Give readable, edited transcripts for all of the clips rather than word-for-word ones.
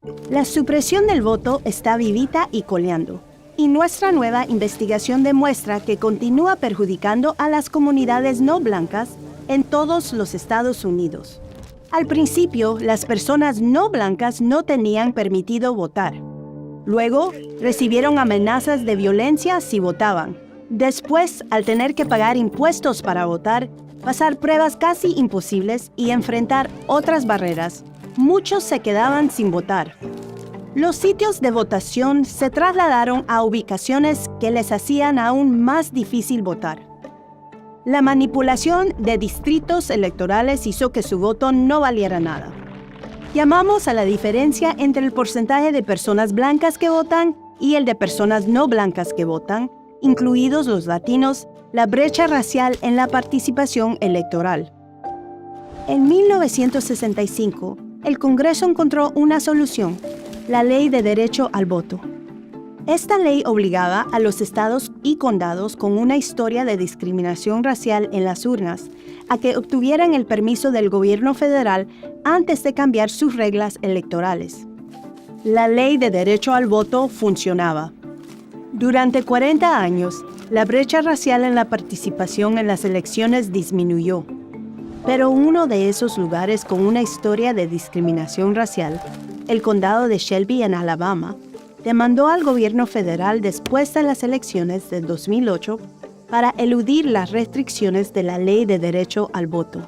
La supresión del voto está vivita y coleando, y nuestra nueva investigación demuestra que continúa perjudicando a las comunidades no blancas en todos los Estados Unidos. Al principio, las personas no blancas no tenían permitido votar. Luego, recibieron amenazas de violencia si votaban. Después, al tener que pagar impuestos para votar, pasar pruebas casi imposibles y enfrentar otras barreras, muchos se quedaban sin votar. Los sitios de votación se trasladaron a ubicaciones que les hacían aún más difícil votar. La manipulación de distritos electorales hizo que su voto no valiera nada. Llamamos a la diferencia entre el porcentaje de personas blancas que votan y el de personas no blancas que votan, incluidos los latinos, la brecha racial en la participación electoral. En 1965, el Congreso encontró una solución: la Ley de Derecho al Voto. Esta ley obligaba a los estados y condados con una historia de discriminación racial en las urnas a que obtuvieran el permiso del gobierno federal antes de cambiar sus reglas electorales. La Ley de Derecho al Voto funcionaba. Durante 40 años, la brecha racial en la participación en las elecciones disminuyó. Pero uno de esos lugares con una historia de discriminación racial, el condado de Shelby en Alabama, demandó al gobierno federal después de las elecciones de 2008 para eludir las restricciones de la Ley de Derecho al Voto.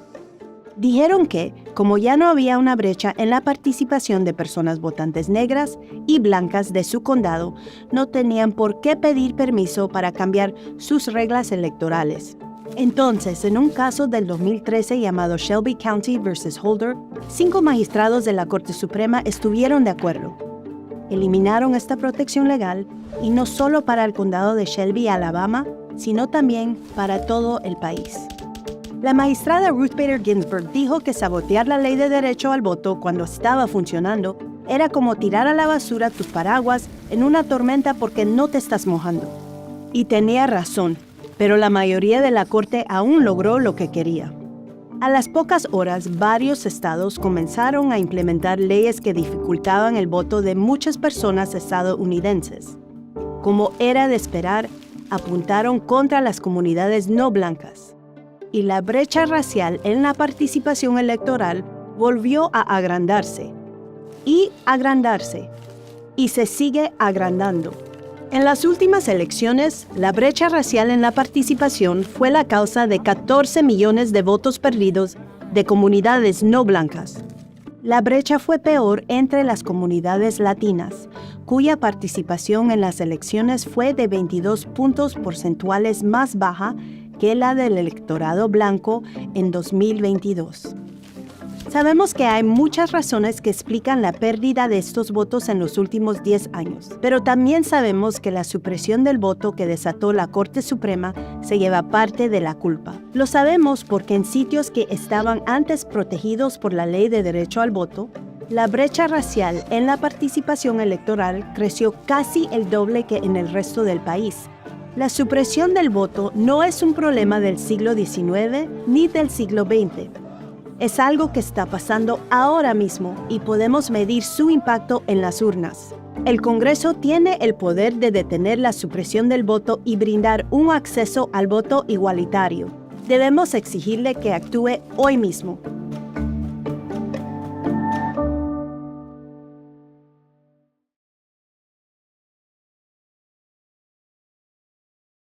Dijeron que, como ya no había una brecha en la participación de personas votantes negras y blancas de su condado, no tenían por qué pedir permiso para cambiar sus reglas electorales. Entonces, en un caso del 2013 llamado Shelby County vs. Holder, 5 magistrados de la Corte Suprema estuvieron de acuerdo. Eliminaron esta protección legal, y no solo para el condado de Shelby, Alabama, sino también para todo el país. La magistrada Ruth Bader Ginsburg dijo que sabotear la Ley de Derecho al Voto cuando estaba funcionando era como tirar a la basura tus paraguas en una tormenta porque no te estás mojando. Y tenía razón, pero la mayoría de la Corte aún logró lo que quería. A las pocas horas, varios estados comenzaron a implementar leyes que dificultaban el voto de muchas personas estadounidenses. Como era de esperar, apuntaron contra las comunidades no blancas. Y la brecha racial en la participación electoral volvió a agrandarse. Y se sigue agrandando. En las últimas elecciones, la brecha racial en la participación fue la causa de 14 millones de votos perdidos de comunidades no blancas. La brecha fue peor entre las comunidades latinas, cuya participación en las elecciones fue de 22 puntos porcentuales más baja que la del electorado blanco en 2022. Sabemos que hay muchas razones que explican la pérdida de estos votos en los últimos 10 años, pero también sabemos que la supresión del voto que desató la Corte Suprema se lleva parte de la culpa. Lo sabemos porque en sitios que estaban antes protegidos por la Ley de Derecho al Voto, la brecha racial en la participación electoral creció casi el doble que en el resto del país. La supresión del voto no es un problema del siglo XIX ni del siglo XX. Es algo que está pasando ahora mismo y podemos medir su impacto en las urnas. El Congreso tiene el poder de detener la supresión del voto y brindar un acceso al voto igualitario. Debemos exigirle que actúe hoy mismo.